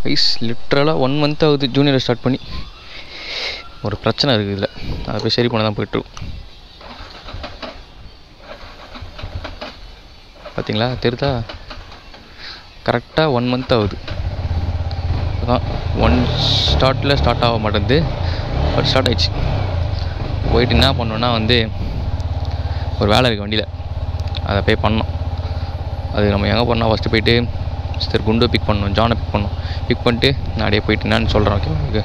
Ice லிட்ரலாக 1 month ஆகுது ஜூனியரில் start பண்ணி. ஒரு பிரச்சனை இருக்குது இதில், அதை போய் சரி பண்ண தான் போய்ட்டுருக்கும். பார்த்தீங்களா தெரியுதா? கரெக்டாக 1 month ஆகுது. அதான் 1 ஸ்டார்ட்டில் ஸ்டார்ட் ஆக மாட்டேங்குது, பட் ஸ்டார்ட் ஆகிடுச்சு. போயிட்டு என்ன பண்ணோன்னா வந்து ஒரு வேலை இருக்குது வண்டியில், அதை போய் பண்ணோம். அது நம்ம எங்கே பண்ணோம், ஃபஸ்ட்டு போயிட்டு மிஸ்டர் குண்டோ பிக் பண்ணணும், ஜானை பிக் பண்ணணும். பிக் பண்ணிட்டு நான் அப்படியே போயிட்டு என்னான்னு சொல்கிறேன். ஓகே உங்களுக்கு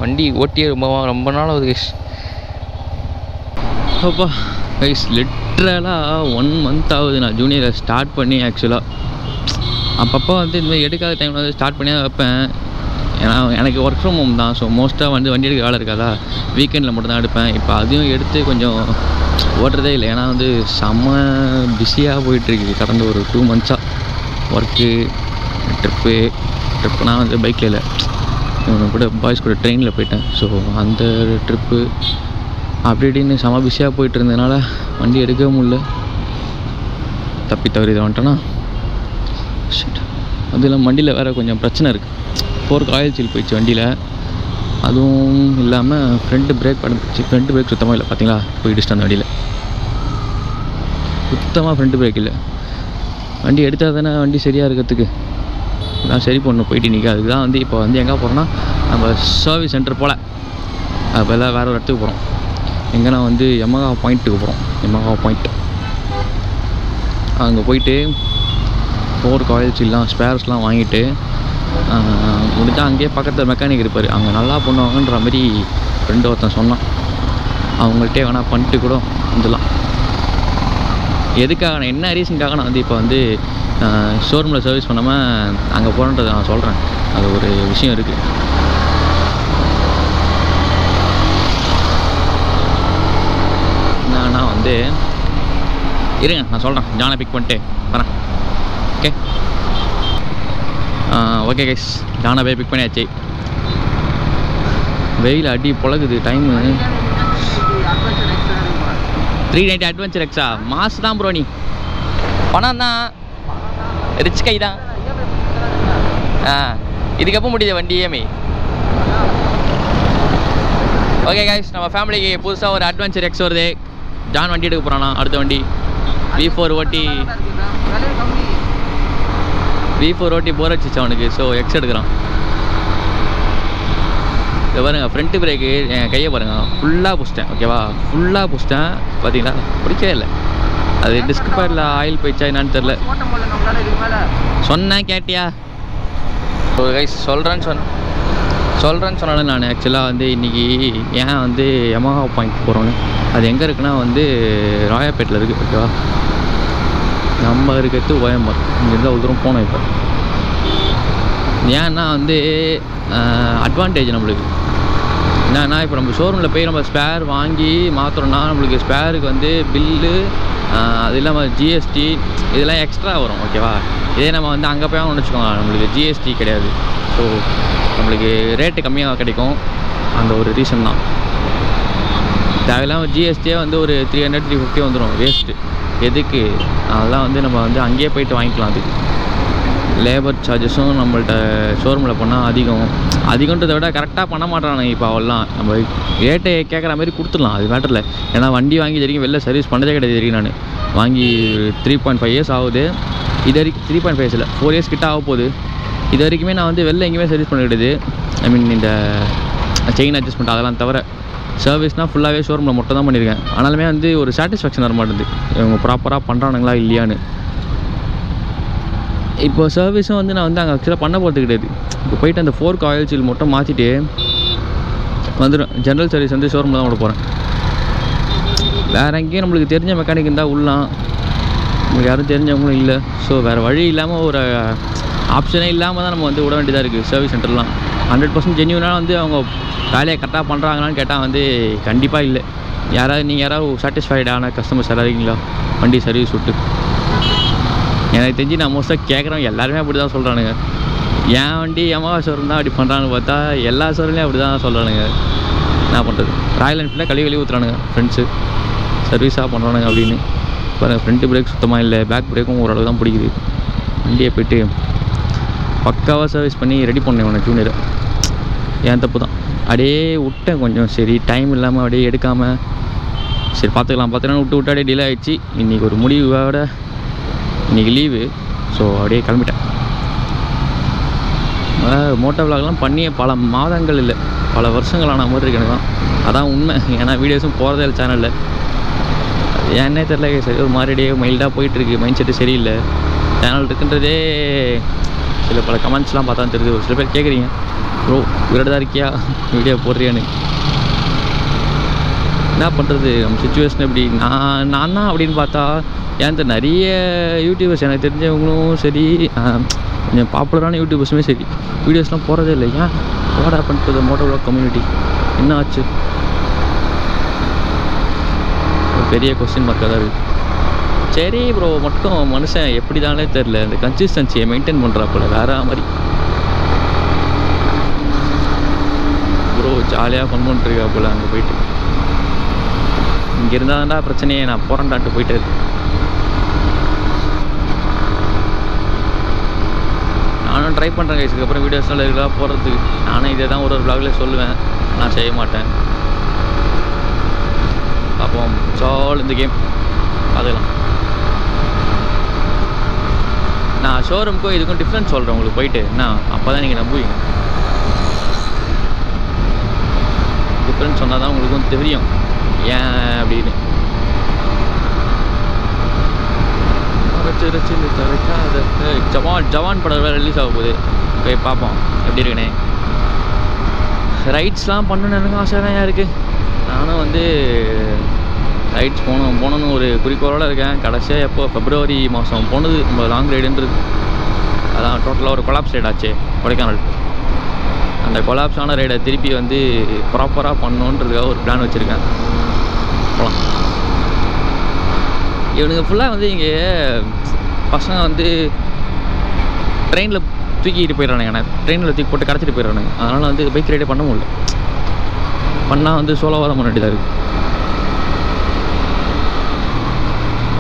வண்டி ஓட்டியே ரொம்ப நாள் ஆகுது கைஸ். அப்பா கைஸ் லிட்ரலாக 1 month ஆகுது நான் ஜூனியரில் ஸ்டார்ட் பண்ணி. ஆக்சுவலாக அப்பப்போ வந்து இந்த மாதிரி எடுக்காத டைமில் வந்து ஸ்டார்ட் பண்ணி தான் வைப்பேன். ஏன்னா எனக்கு ஒர்க் ஃப்ரம் ஹோம் தான். ஸோ மோஸ்ட்டாக வந்து வண்டி எடுக்க வேலை இருக்காதா, வீக்கெண்டில் மட்டும் தான் எடுப்பேன். இப்போ அதையும் எடுத்து கொஞ்சம் ஓட்டுறதே இல்லை. ஏன்னா வந்து செம்ம பிஸியாக போயிட்டுருக்கு கடந்த ஒரு 2 months ஒர்க்கு, ட்ரிப்புனா வந்து பைக்கில் இல்லை, இவங்க கூட பாய்ஸ் கூட ட்ரெயினில் போயிட்டேன். ஸோ அந்த ட்ரிப்பு அப்படி இப்படின்னு செம்ம பிஸியாக போயிட்டு இருந்ததுனால வண்டி எடுக்கவே முடியல. தப்பி தவறி இதை வந்துட்டேன்னா ஷிட். அது இல்லாமல் வண்டியில் வேறு கொஞ்சம் பிரச்சனை இருக்குது. 4 ஆயில் சீல் போயிடுச்சு வண்டியில். அதுவும் இல்லாமல் ஃப்ரண்ட் பிரேக் படுந்துச்சு. ஃப்ரண்ட் பிரேக் சுத்தமாக இல்லை. பார்த்தீங்களா போய் இடிச்சிட்டு அந்த வண்டியில் சுத்தமாக ஃப்ரண்ட் பிரேக் இல்லை. வண்டி எடுத்தால் தானே வண்டி சரியாக இருக்கிறதுக்கு. நான் சரி பண்ணணும் போயிட்டு இன்றைக்கி. அதுக்கு தான் வந்து இப்போ வந்து எங்கே போகிறோன்னா நம்ம சர்வீஸ் சென்டர் போல் அப்போ எல்லாம் வேறு ஒரு இடத்துக்கு போகிறோம். எங்கன்னா வந்து யமஹா பாயிண்ட்டுக்கு போகிறோம். யமஹா பாயிண்ட் அங்கே போயிட்டு 4 ஆயில் சீல்லாம் ஸ்பேர்ஸ்லாம் வாங்கிட்டு முடிஞ்சால் அங்கேயே பக்கத்தில் மெக்கானிக் இருப்பார், அங்கே நல்லா பண்ணுவாங்கன்ற மாதிரி ஃப்ரெண்டு ஒருத்தன் சொன்னான். அவங்கள்ட்டே வேணால் பண்ணிட்டு கூட வந்துடலாம். எதுக்காக நான் என்ன ரீசனுக்காக நான் வந்து இப்போ வந்து ஷோரூமில் சர்வீஸ் பண்ணாமல் அங்கே போகிறேன்றதை நான் சொல்கிறேன். அது ஒரு விஷயம் இருக்குது. என்னன்னா வந்து இருங்க நான் சொல்கிறேன். ஜானை பிக் பண்ணிட்டு வரேன். ஓகே ஓகே கைஸ், ஜானை போய் பிக் பண்ணியாச்சு. வெயில் அடி பொழகுது. டைமு 390 அட்வென்ச்சர் எக்ஸா மாசு தான் ப்ரோ. நீ பணம் தான், ரிச் கை தான். இதுக்கப்புறம் முடியுது வண்டி இஎம்ஐ. ஓகே கைஸ், நம்ம ஃபேமிலிக்கு புதுசாக ஒரு அட்வென்ச்சர் எக்ஸ் வருது. ஜான் வண்டி எடுக்க போகிறானா அடுத்த வண்டி. V4 ஓட்டி போர் அடிச்சிச்சு அவனுக்கு. ஸோ எக்ஸ் எடுக்கிறான். இதை பாருங்கள், ஃப்ரண்ட்டு பிரேக்கு என் கையை பாருங்கள், ஃபுல்லாக புஷ்ட்டேன். ஓகேவா, ஃபுல்லாக புஷ்ட்டேன். பார்த்தீங்களா பிடிக்கவே இல்லை. அது டிஸ்க் பேரில் ஆயில் போயிடுச்சா என்னான்னு தெரில. சொன்னேன் கேட்டியா? ஒரு கைஸ் சொல்கிறேன்னு சொன்னாலும் நான் ஆக்சுவலாக வந்து இன்றைக்கி ஏன் வந்து யமஹா பாயிண்ட் போகிறோன்னு. அது எங்கே இருக்குன்னா வந்து ராயாப்பேட்டில் இருக்குது. ஓகேவா, நம்ம இருக்கிறது ஓஎம்ஆர். இங்கேருந்து அவ்வளோ தூரம் போனோம். இப்போ ஏன்னா வந்து அட்வான்டேஜ் நம்மளுக்கு என்னன்னா, இப்போ நம்ம ஷோரூமில் போய் நம்ம ஸ்பேர் வாங்கி மாற்றுறோன்னா நம்மளுக்கு ஸ்பேருக்கு வந்து பில்லு, அது இல்லாமல் ஜிஎஸ்டி இதெல்லாம் எக்ஸ்ட்ரா வரும். ஓகேவா, இதே நம்ம வந்து அங்கே போய் வச்சுக்கோங்க, நம்மளுக்கு ஜிஎஸ்டி கிடையாது. ஸோ நம்மளுக்கு ரேட்டு கம்மியாக கிடைக்கும். அந்த ஒரு ரீசன் தான். தேவையில்லாமல் ஜிஎஸ்டியே வந்து ஒரு 300-350 வந்துடும். வேஸ்ட்டு எதுக்கு? அதெல்லாம் வந்து நம்ம வந்து அங்கேயே போய்ட்டு வாங்கிக்கலாம். அதுக்கு லேபர் சார்ஜஸும் நம்மள்ட்ட ஷோரூமில் பண்ணால் அதிகன்றதை விட கரெக்டாக பண்ண மாட்டானுங்க. இப்போ அவெல்லாம் நம்ம ரேட்டை கேட்குற மாதிரி கொடுத்துடலாம், அது மேட்டரில். ஏன்னா வண்டி வாங்கி வரைக்கும் வெளில சர்வீஸ் பண்ணதே கிடையாது. வரைக்கும் நான் வாங்கி 3.5 years ஆகுது. இது வரைக்கும் 3.5 years இல்லை, 4 years கிட்ட ஆக போகுது. இது வரைக்குமே நான் வந்து வெளில எங்கேயுமே சர்வீஸ் பண்ண கிடையாது. ஐ மீன் இந்த செயின் அட்ஜஸ்ட்மெண்ட் அதெல்லாம் தவிர சர்வீஸ்னால் ஃபுல்லாகவே ஷோரூமில் மட்டும் தான் பண்ணியிருக்கேன். ஆனாலுமே வந்து ஒரு சாட்டிஸ்ஃபேக்ஷன் வர மாட்டேங்குது, இவங்க ப்ராப்பராக பண்ணுறானுங்களா இல்லையான்னு. இப்போ சர்வீஸும் வந்து நான் வந்து அங்கே ஆக்சுவலாக பண்ண போகிறது கிடையாது. இப்போ போயிட்டு அந்த 4 ஆயில் சீல் மட்டும் மாற்றிட்டு வந்துடும். ஜென்ரல் சர்வீஸ் வந்து ஷோரூமில் தான் விட போகிறேன். வேறு எங்கேயும் நம்மளுக்கு தெரிஞ்ச மெக்கானிக் இருந்தால் உள்ளலாம், நம்மளுக்கு யாரும் தெரிஞ்சவங்களும் இல்லை. ஸோ வேறு வழி இல்லாமல் ஒரு ஆப்ஷனே இல்லாமல் தான் நம்ம வந்து விட வேண்டியதாக இருக்குது. சர்வீஸ் சென்டர்லாம் 100% ஜென்யூனாக வந்து அவங்க வேலையை கரெக்டாக பண்ணுறாங்களான்னு கேட்டால் வந்து கண்டிப்பாக இல்லை. நீங்கள் யாராவது சாட்டிஸ்ஃபைடான கஸ்டமர்ஸ் யாராவது இருக்கீங்களா வண்டி சர்வீஸ் விட்டு? எனக்கு தெரிஞ்சு நான் மோஸ்ட்டாக கேட்குறேன், எல்லாருமே அப்படி தான் சொல்கிறானுங்க. என் வண்டி யமஹா ஷோரூம் தான் அப்படி பண்ணுறான்னு பார்த்தா எல்லா ஷோரூம்லேயும் அப்படி தான் சொல்கிறானுங்க. என்ன பண்ணுறது, ராயல் என்ஃபீல்டில் கழுவி ஊற்றுறானுங்க ஃப்ரெண்ட்ஸு, சர்வீஸாக பண்ணுறானுங்க அப்படின்னு. பாருங்கள், ஃப்ரண்ட்டு பிரேக் சுத்தமாக இல்லை, பேக் பிரேக்கும் ஓரளவு தான் பிடிக்குது. வண்டியை போய்ட்டு பக்காவாக சர்வீஸ் பண்ணி ரெடி பண்ணேன் உனக்கு ஜூனியரை. என் தப்பு தான், அப்படியே விட்டேன் கொஞ்சம். சரி டைம் இல்லாமல் அப்படியே எடுக்காமல் சரி பார்த்துக்கலாம் விட்டு அப்படியே டிலே ஆகிடுச்சு. இன்றைக்கி ஒரு முடிவோட இன்றைக்கி லீவு, ஸோ அப்படியே கிளம்பிட்டேன். மோட்டோ விளாக்லாம் பண்ணியே பல மாதங்கள் இல்லை, பல வருஷங்கள் ஆன மாதிரி இருக்கு எனக்கு தான். அதான் உண்மை. ஏன்னா வீடியோஸும் போகிறதே இல்லை சேனலில். ஏன்னே தெரில, சரி ஒரு மாதிரியே மைல்டாக போயிட்டுருக்கு. மைண்ட் செட்டு சரியில்லை. சேனல் இருக்குன்றதே சில பல கமெண்ட்ஸ்லாம் பார்த்தா தெரியுது. ஒரு சில பேர் கேட்குறீங்க, ப்ரோ இவரோட தான் இருக்கியா, வீடியோ போடுறியான்னு. என்ன பண்ணுறது, நம்ம சுச்சுவேஷன் எப்படி. நான் தான் அப்படின்னு பார்த்தா ஏன் நிறைய யூடியூபர்ஸ் எனக்கு தெரிஞ்சவங்களும் சரி, கொஞ்சம் பாப்புலரான யூடியூபர்ஸுமே சரி வீடியோஸ்லாம் போகிறதே இல்லை. ஏன் what happen to the motovlog community? என்ன ஆச்சு? ஒரு பெரிய கொஸ்டின் மார்க்காக தான் இருக்குது. சரி ப்ரோ, மட்டும் மனுஷன் எப்படி தானே தெரில, இந்த கன்சிஸ்டன்சியை மெயின்டைன் பண்ணுறாப்புல வேற மாதிரி. ப்ரோ ஜாலியாக ஃபன் பண்ணிட்டுருக்காப்புல அங்கே போயிட்டு. இங்கே இருந்தால் தான்டா பிரச்சனையே, நான் போகிறேன்டான்ட்டு போயிட்டு இருக்கேன். நானும் ட்ரை பண்ணுறேன் கைஸ். இதுக்கப்புறம் வீடியோஸ்லாம் ரெகுலராக போகிறதுக்கு. நானும் இதே தான் ஒரு விளாக்லேயே சொல்லுவேன், நான் செய்ய மாட்டேன். பார்ப்போம், சால் இந்த கேம் பார்த்துக்கலாம். நான் ஷோரூமுக்கும் இதுக்கும் டிஃப்ரென்ஸ் சொல்கிறேன் உங்களுக்கு போயிட்டு. என்ன அப்போ தான் நீங்கள் நம்புவீங்க. டிஃப்ரென்ஸ் சொன்னால் தான் உங்களுக்கும் தெரியும் ஏன் அப்படின்னு. ஜவான் படம் வேறு ரிலீஸ் ஆக போகுது, போய் பார்ப்போம் எப்படி இருக்குண்ணே. ரைட்ஸ்லாம் பண்ணணுன்னு எனக்கு ஆசை தான் இருக்குது. நானும் வந்து ரைட்ஸ் போகணுன்னு ஒரு குறிக்கோளோடு இருக்கேன். கடைசியாக எப்போ February மாதம் போனது நம்ம லாங் ரைடுன்றது. அதான் டோட்டலாக ஒரு கொலாப்ஸ் ரைட் ஆச்சு கொடைக்கானல். அந்த கொலாப்ஸான ரைடை திருப்பி வந்து ப்ராப்பராக பண்ணணுன்றதுக்காக ஒரு பிளான் வச்சுருக்கேன். போகலாம். இவனுங்க ஃபுல்லாக வந்து இங்கே பசங்க வந்து ட்ரெயினில் தூக்கிட்டு போயிடறானுங்க. நான் ட்ரெயினில் தூக்கி போட்டு கடத்திட்டு போயிடறானுங்க. அதனால் வந்து பைக் ரைடே பண்ண முடியல. பண்ணால் வந்து சோலோவாக தான் பண்ண வேண்டியதாக இருக்குது.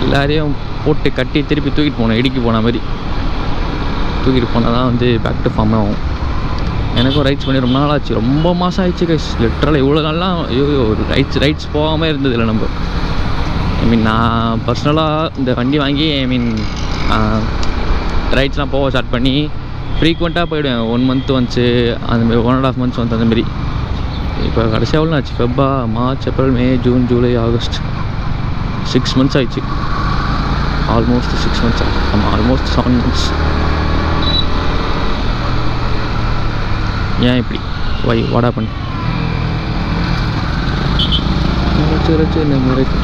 எல்லாரையும் போட்டு கட்டி திருப்பி தூக்கிட்டு போனோம், இடிக்கி போன மாதிரி தூக்கிட்டு போனால் தான் வந்து பேக் டு ஃபார்ம் ஆகும். எனக்கும் ரைட்ஸ் பண்ணி ரொம்ப நாள் ஆச்சு, ரொம்ப மாதம் ஆயிடுச்சு கைஸ். லிட்டரலாக இவ்வளோ நாள்லாம் ஐயோ ரைட்ஸ் போகாமல் இருந்ததில்லை நம்ம. ஐ மீன் நான் பர்சனலாக இந்த வண்டி வாங்கி ரைட்ஸ்லாம் போக ஸ்டார்ட் பண்ணி ஃப்ரீக்வெண்ட்டாக போயிடுவேன். 1 month ஒன்ஸு அந்தமாரி 1.5 months ஒன்ஸ் அந்தமாரி. இப்போ கடைசியாக எவ்வளோ ஆச்சு? February, March, April, May, June, July, August 6 months ஆயிடுச்சு. Almost 6 months. ஆமாம், ஆல்மோஸ்ட் 7 months. ஏன் இப்படி வாட் ஹேப்பன்?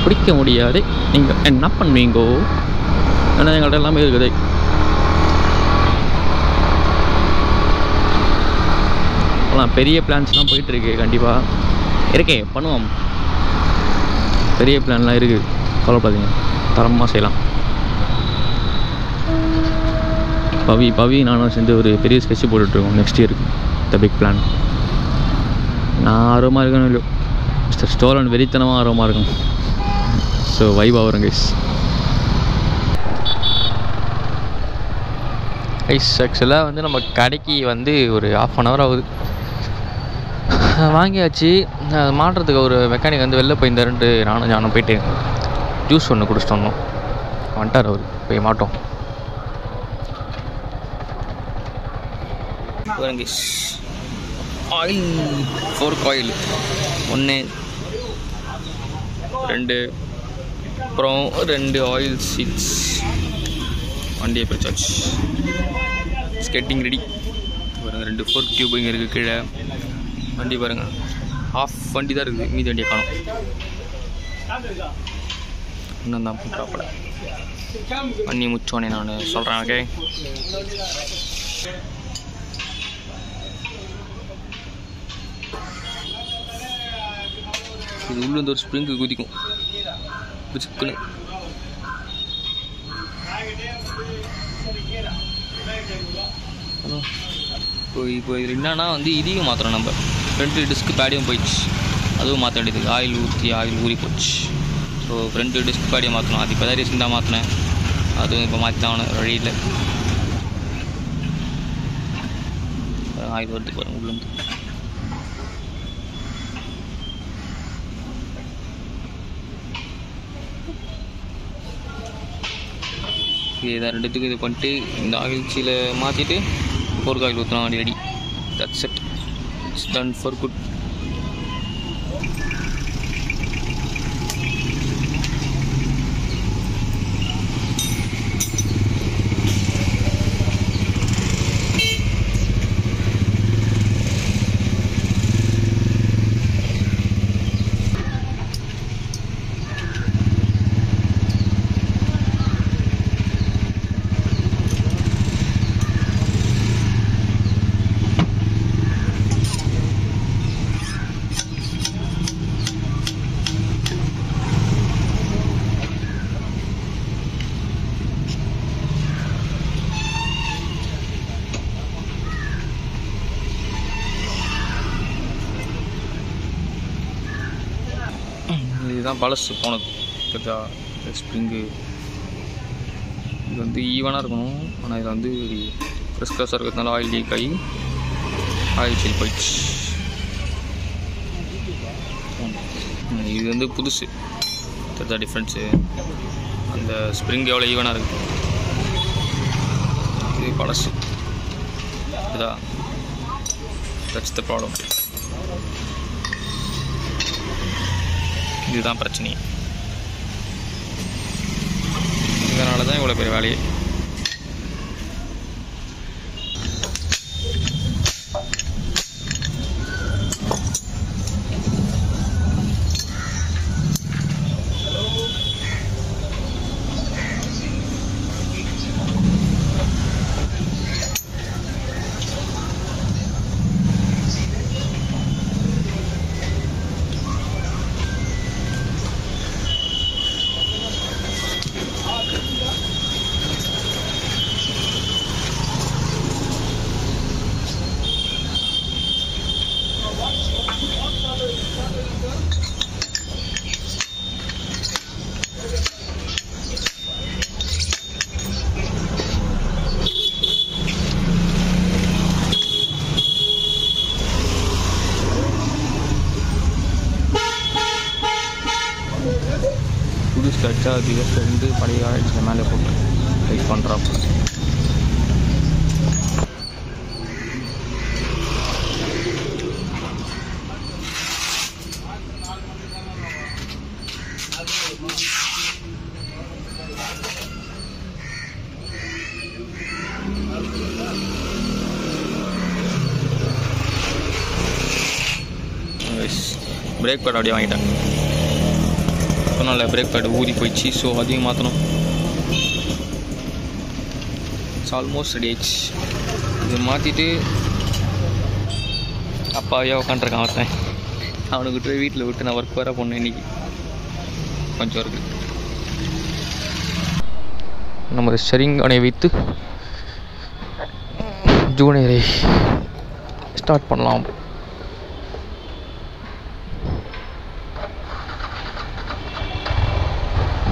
பிடிக்க முடியாது, நீங்கள் என்ன பண்ணுவீங்கோ? ஏன்னா எங்கள்கிட்ட எல்லாமே இருக்குது. இப்போலாம் பெரிய பிளான்ஸ்லாம் போயிட்டுருக்கு. கண்டிப்பாக இருக்கே, பண்ணுவோம். பெரிய பிளான்லாம் இருக்குது, கவலைப்படாதீங்க, தரமாக செய்யலாம். பவி நானும் சேர்ந்து ஒரு பெரிய ஸ்கெட்ச் போட்டுட்ருக்கோம் நெக்ஸ்ட் இயருக்கு. The big plan. நான் ஆர்வமாக இருக்கணும் இல்லையோ, மிஸ்டர் ஸ்டோலன் வெறித்தனமாக ஆர்வமாக இருக்கும். ஸோ வைபாக வரும் கைஸ். ஆக்சுவலாக வந்து நம்ம கடைக்கு வந்து ஒரு 1/2 hour ஆகுது. வாங்கியாச்சு. மாட்டுறதுக்கு ஒரு மெக்கானிக் வந்து வெளில போயிருந்தாருன்ட்டு நானும் போயிட்டு ஜூஸ் ஒன்று குடிச்சிட்டு வந்தோம். வந்துட்டார் அவர், போய் மாட்டோம். ஆயில் 4 coil 1 2 அப்புறம் 2 ஆயில் சீட்ஸ். வண்டியை பிரிச்சாச்சு. ஸ்கெட்டிங் ரெடி. பாருங்கள் 2 fork டியூப் இங்கே இருக்குது கீழே. வண்டி பாருங்கள், ஹாஃப் வண்டி தான் இருக்குது, மீதி வண்டியை காணும். இன்னும் தான் பண்ணுறாப்பட பண்ணி முச்சோன்னே நான் சொல்கிறேன். ஓகே, இது உள்ள இந்த ஒரு ஸ்ப்ரிங்கு குதிக்கும் பிச்சுக்குன்னு. இப்போ இது என்னன்னா வந்து இதையும் மாற்றணும். நம்ம ஃப்ரண்ட் டிஸ்க் பேடியும் போயிடுச்சு, அதுவும் மாற்ற வேண்டியது. ஆயில் ஊறி போச்சு. ஸோ ஃப்ரண்ட் டிஸ்க் பேடியை மாற்றணும். அது இப்போ தான் ரீசெண்டாக மாற்றினேன். அதுவும் இப்போ மாற்றி தான் வழி இல்லை. ஆயில் வருது பாருங்க உள்ளேருந்து. இதான் ரெண்டுத்துக்கு இது பண்ணிட்டு இந்த ஆயில் சீலை மாற்றிட்டு ஃபோர்க் ஆயில் ஊற்றலாம். அடி ready. That's it. It's done for good. இதுதான் பழசு போனது. தெரிஞ்சா ஸ்ப்ரிங்கு இது வந்து ஈவனாக இருக்கணும். ஆனால் இதில் வந்து ஃப்ரெஷ் க்ளாஸாக இருக்கிறதுனால ஆயில் லீக் ஆகி ஆயில் சீல் போயிடுச்சு. இது வந்து புதுசு. தெரிஞ்சா டிஃப்ரென்ஸு. அந்த ஸ்ப்ரிங் எவ்வளோ ஈவனாக இருக்குது. இது பழசு. இதுதான் தட்ஸ் த ப்ராப்ளம். இதுதான் பிரச்சனை. இதனால தான் இவ்வளோ பெரிய வேலையே. ஸ்ட்ரெச்சா திவஸ்லேருந்து பழைய ஆயிடுச்சு மேலே போட்டு டைட் பண்ணுறாப்புல. பிரேக் பேட் அப்படியே வாங்கிட்டேன். சொன்னால பிரேக் பேட் ஊதி போயிடுச்சு. ஸோ அதையும் மாற்றணும். இட்ஸ் ஆல்மோஸ்ட் ரெடி ஆயிடுச்சு. இது மாற்றிட்டு அப்பாவையா உட்காந்துருக்கான் ஒருத்தன். அவனுக்கு விட்டு வீட்டில் விட்டு நான் ஒர்க் வேறு போனேன். இன்றைக்கி கொஞ்சம் இருக்குது. நம்ம ஸ்டீரிங் அணை வைத்து ஜூனியரை ஸ்டார்ட் பண்ணலாம்.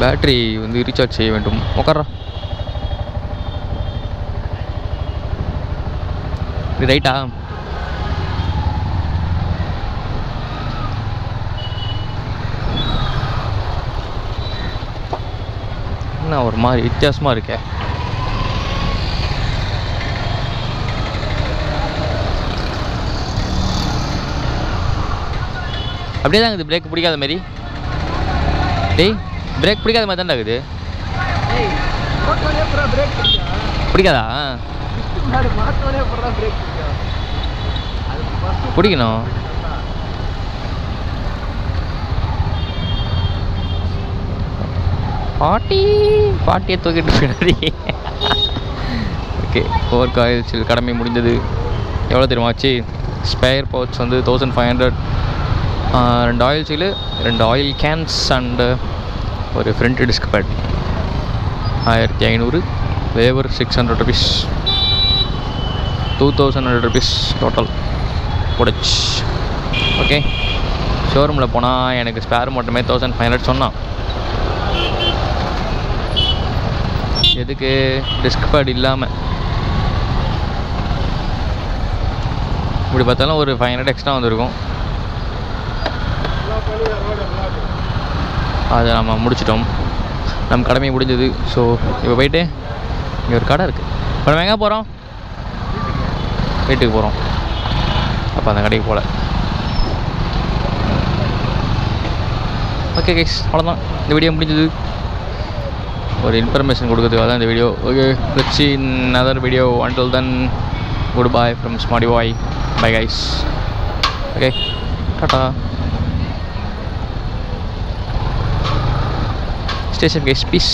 பேட்டரி வந்து ரீசார்ஜ் செய்ய வேண்டும். உட்கார்றா. இது ரைட்டா? என்ன ஒரு மாதிரி வித்தியாசமாக இருக்கே. அப்படியே தான் இருக்குது. பிரேக் பிடிக்காத மாதிரி. டேய் பிரேக் பிடிக்காத மாதிரி தான் இருக்குது. பிடிக்காதா? பிடிக்கணும். பாட்டியை தூக்கிட்டு பின்னாடி. ஓகே, ஃபோர்க் ஆயில் சீல் கடமை முடிஞ்சது. எவ்வளோ தெரியுமா ஆச்சு? ஸ்பேர் பவுச் வந்து 1500, 2 oil seal, 2 oil cans and ஒரு front disc pad 1500, labour 600 rupees, 2100 rupees total போடுச்சு. ஓகே, ஷோரூமில் போனால் எனக்கு ஸ்பேர் மட்டுமே 1500 சொன்னான். எதுக்கு? டிஸ்க் பேட் இல்லாமல். எப்படி பார்த்தாலும் ஒரு 500 எக்ஸ்ட்ரா வந்திருக்கும். அதை நம்ம முடிச்சிட்டோம், நம்ம கடமை முடிஞ்சது. ஸோ இப்போ போயிட்டு இங்கே ஒரு கடை இருக்குது. இப்போ நம்ம எங்கே போகிறோம்? வீட்டுக்கு போகிறோம். அப்போ அந்த கடைக்கு போகல. ஓகே கைஸ், அவ்வளோதான், இந்த வீடியோ முடிஞ்சது. ஒரு இன்ஃபர்மேஷன் கொடுக்குறதுக்காக தான் இந்த video. Okay, let's see in another video. Until then, goodbye from Smarty boy. Bye guys. Okay, tata. Stay safe guys, peace.